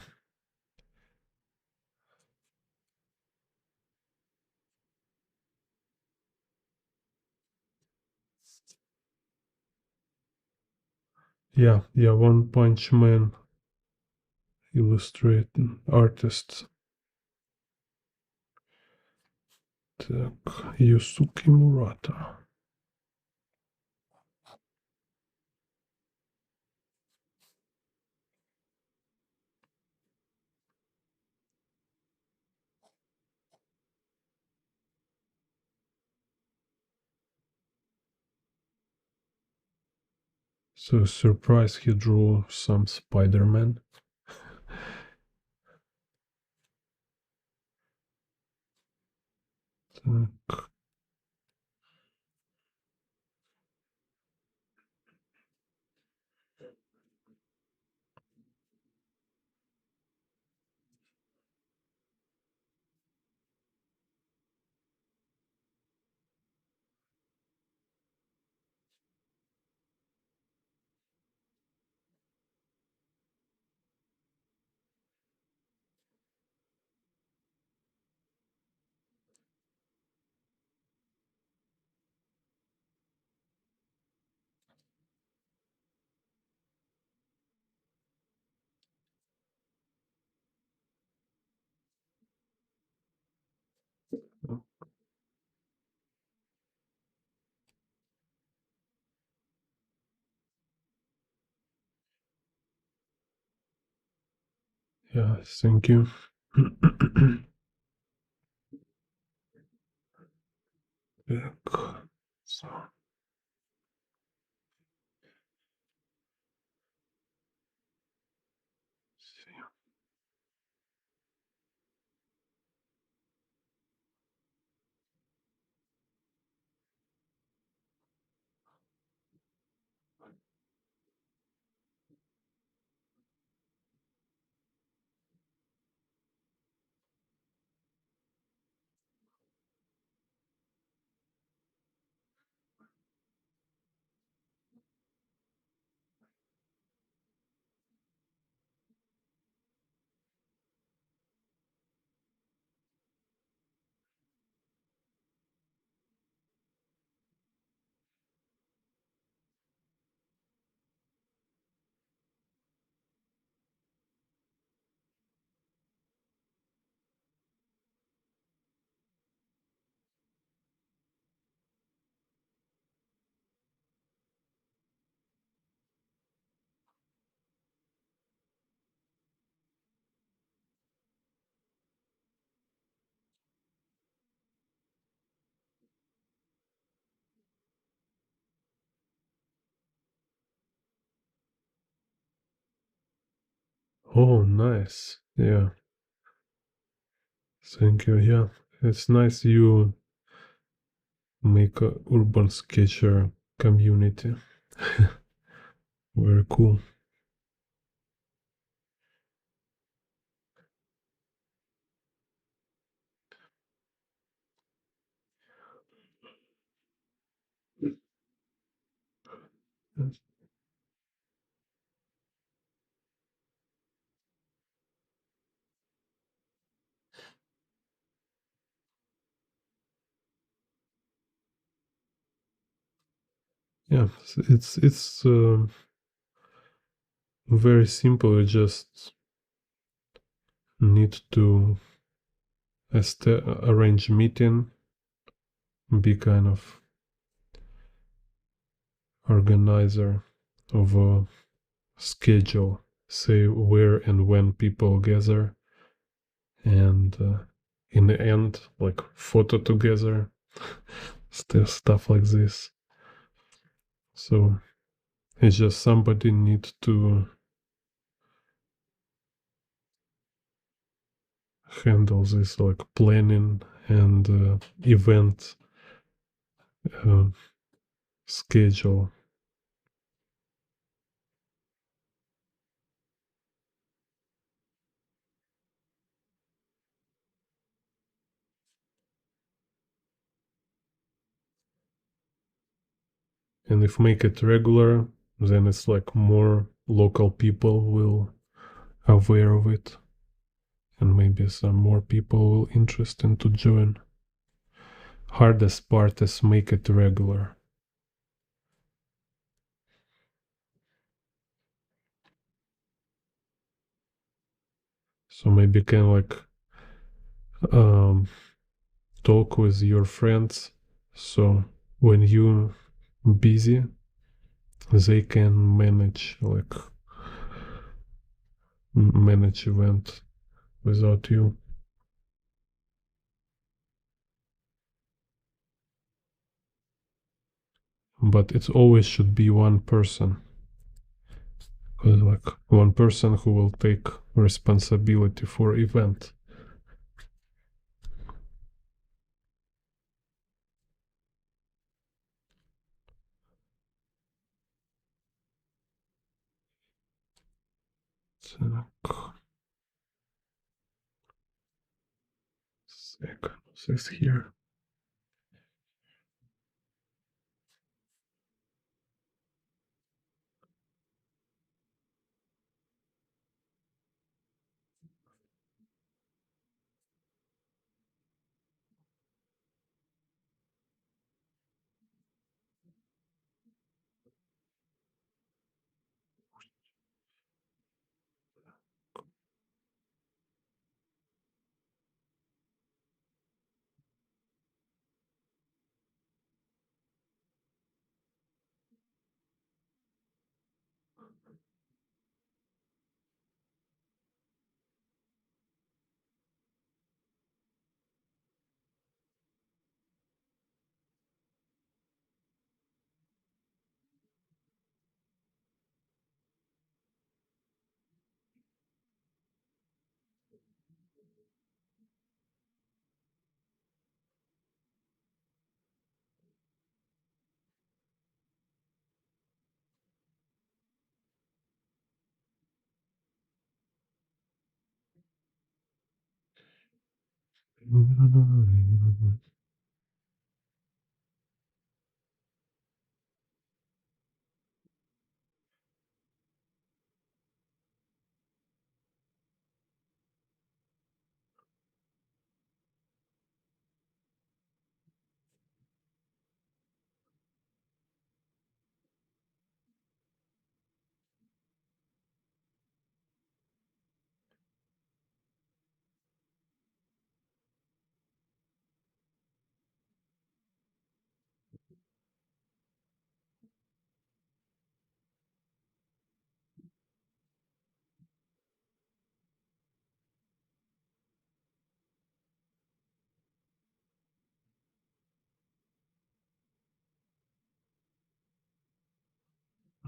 Yeah, One Punch Man illustrating artist. Так, Yusuke Murata. So surprise, he drew some Spider-Man. Так, yeah, thank you. Так, so, see. Oh, nice. Yeah, thank you. Yeah, it's nice you make a urban sketcher community. Very cool. Yeah, it's very simple. You just need to arrange meeting, be kind of organizer of a schedule, say where and when people gather, and in the end, like photo together, stuff like this. So it's just somebody need to handle this like planning and event uh, schedule. And if make it regular, then it's like more local people will aware of it, and maybe some more people will interested to join. Hardest part is make it regular. So maybe can like um, talk with your friends. So when you busy, they can manage event without you. But it always should be one person, because like one person who will take responsibility for event. Second, this here.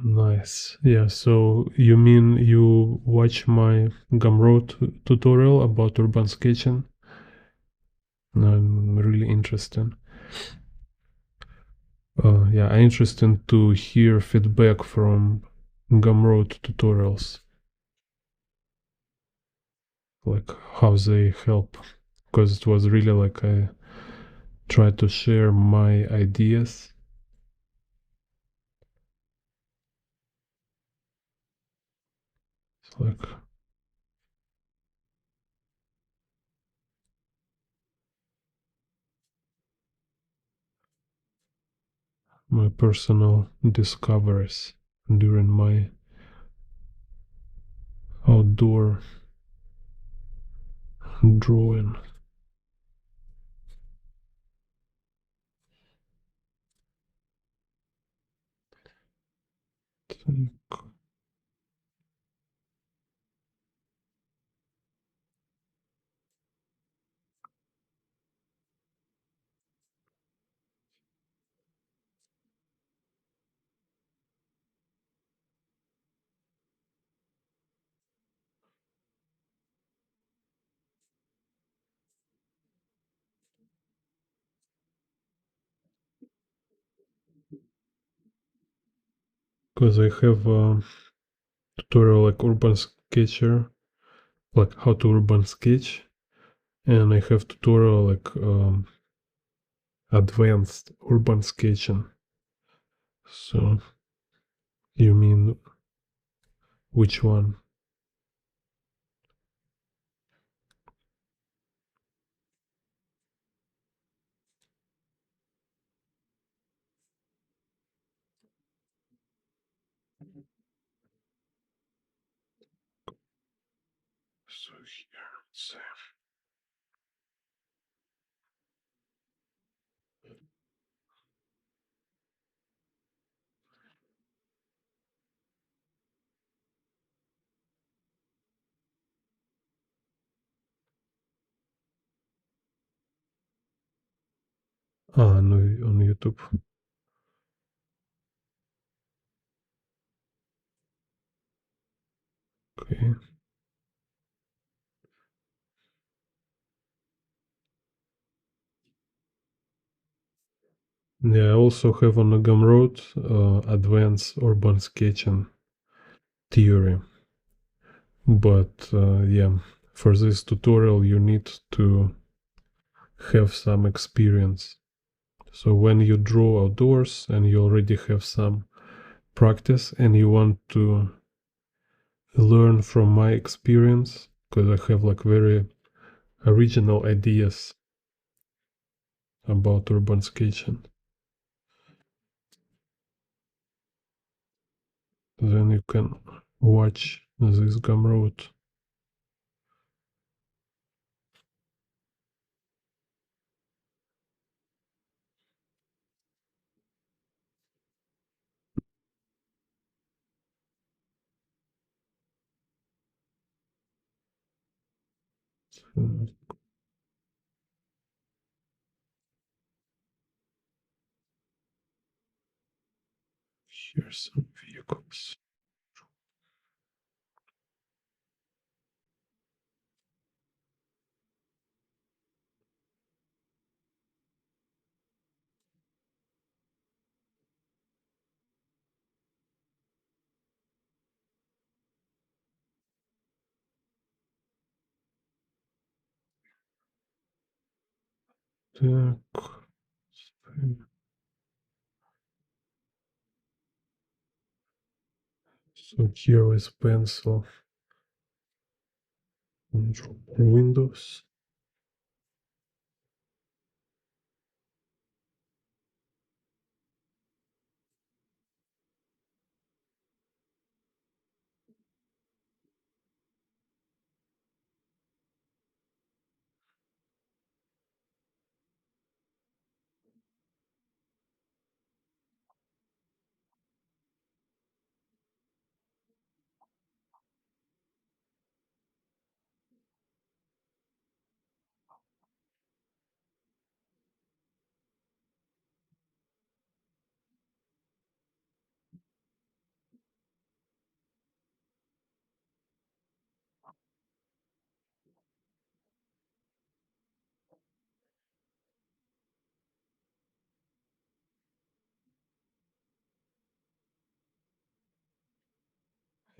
Nice. Yeah, so you mean you watch my Gumroad tutorial about urban sketching? I'm really interested. Yeah, I'm interested to hear feedback from Gumroad tutorials, like how they help, because it was really like I tried to share my ideas. It's like my personal discoveries during my outdoor drawing. Because I have a tutorial like urban sketcher, like how to urban sketch, and I have tutorial like advanced urban sketching. So you mean which one? So here, let's see. No, on YouTube. Okay. Yeah, I also have on the Gumroad advanced urban sketching theory. But yeah, for this tutorial you need to have some experience. So when you draw outdoors and you already have some practice and you want to learn from my experience, because I have like very original ideas about urban sketching, then you can watch this Gumroad. Uh, Here's some vehicles. Так, so here is pencil and Windows.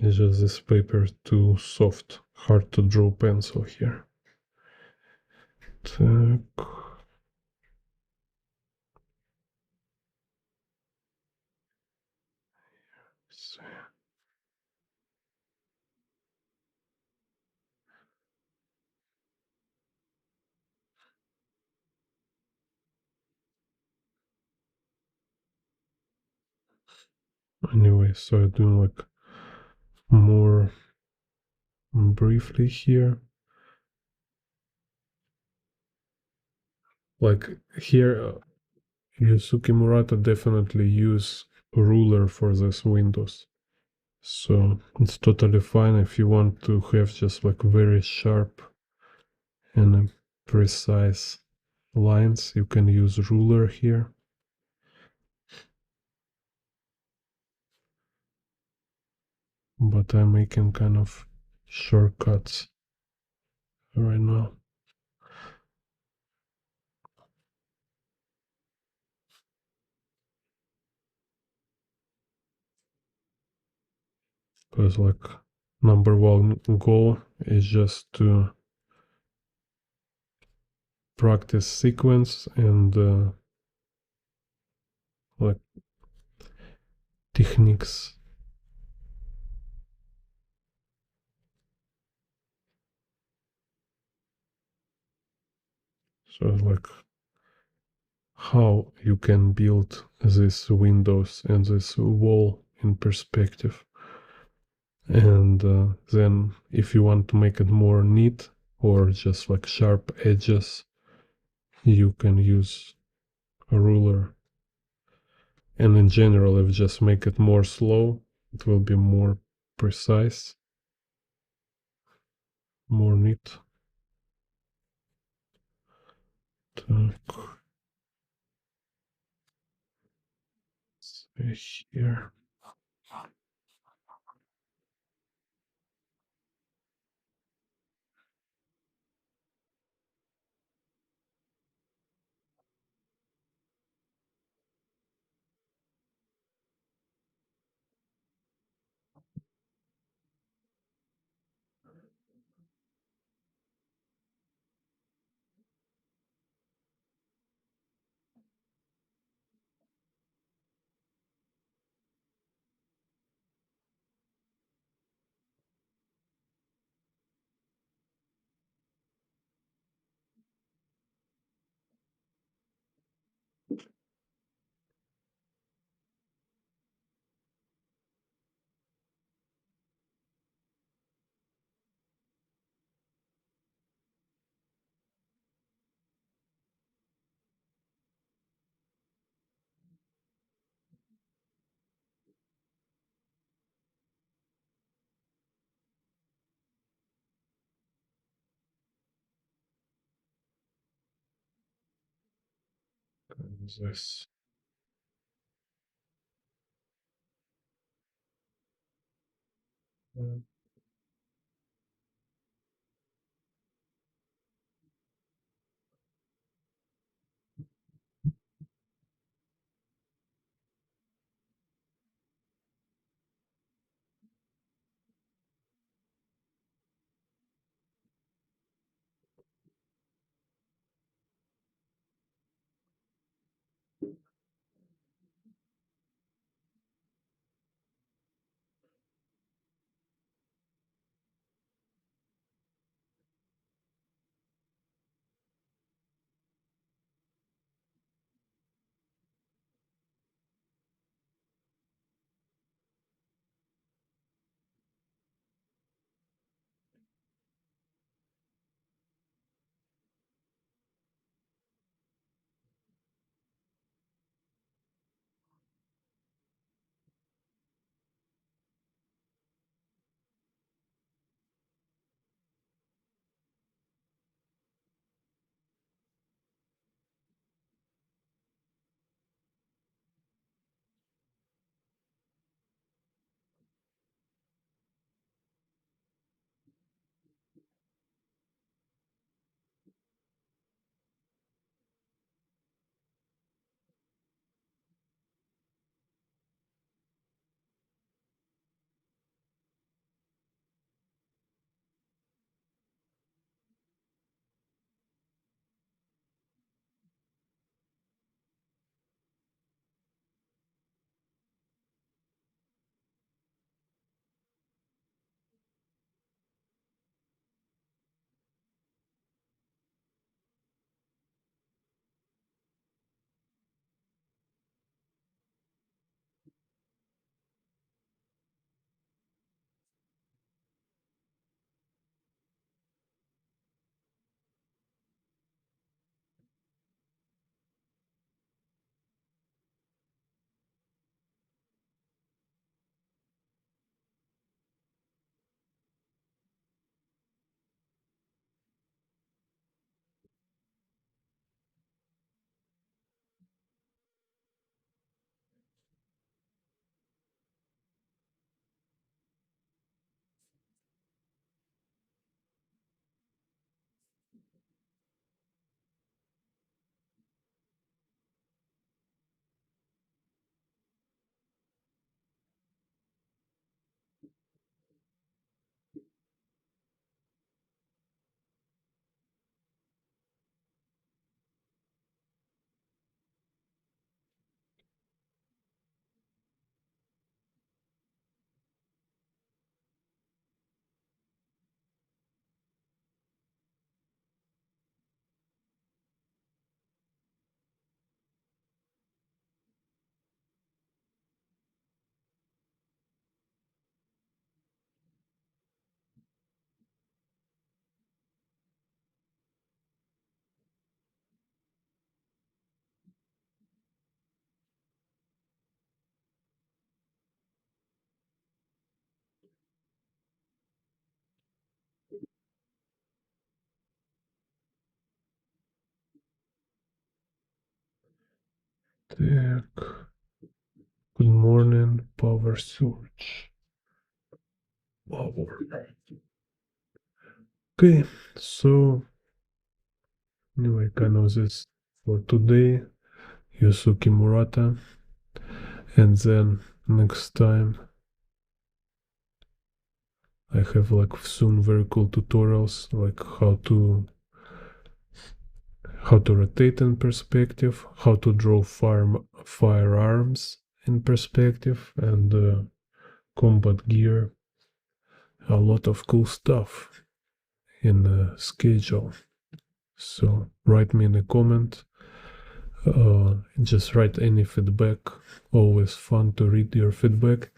It's just this paper too soft, hard to draw pencil here. Так. Anyway, so I do like more briefly here. Like here, Yusuke Murata definitely use ruler for this windows. So it's totally fine if you want to have just like very sharp and precise lines. You can use ruler here. But I'm making kind of shortcuts right now. Because like number one goal is just to practice sequence and like techniques. So like how you can build this windows and this wall in perspective. And then if you want to make it more neat or just like sharp edges, you can use a ruler. And in general, if you just make it more slow, it will be more precise, more neat. Так, here. This. Так. Good morning, power surge. Power. Okay, so anyway, kind of this for today. Yusuke Murata. And then next time I have like soon very cool tutorials like how to rotate in perspective, how to draw firearms in perspective, and combat gear. A lot of cool stuff in the schedule. So write me in a comment. Just write any feedback. Always fun to read your feedback.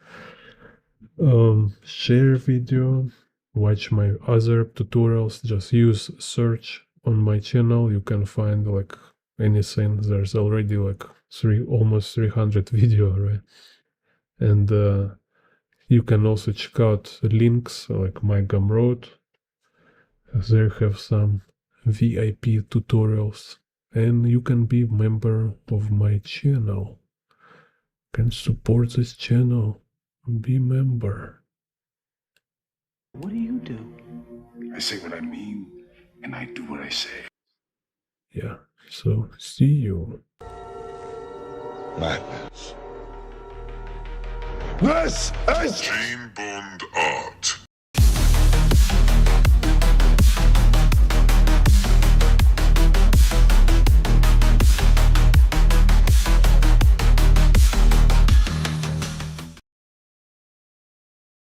Share video. Watch my other tutorials. Just use search on my channel. You can find like anything. There's already like almost 300 video, right? And you can also check out links like my Gumroad. There have some VIP tutorials, and you can be member of my channel. Can support this channel. Be member. What do you do? I say what I mean, and I do what I say. Yeah, so see you. Madness. This is Chain Bond Art.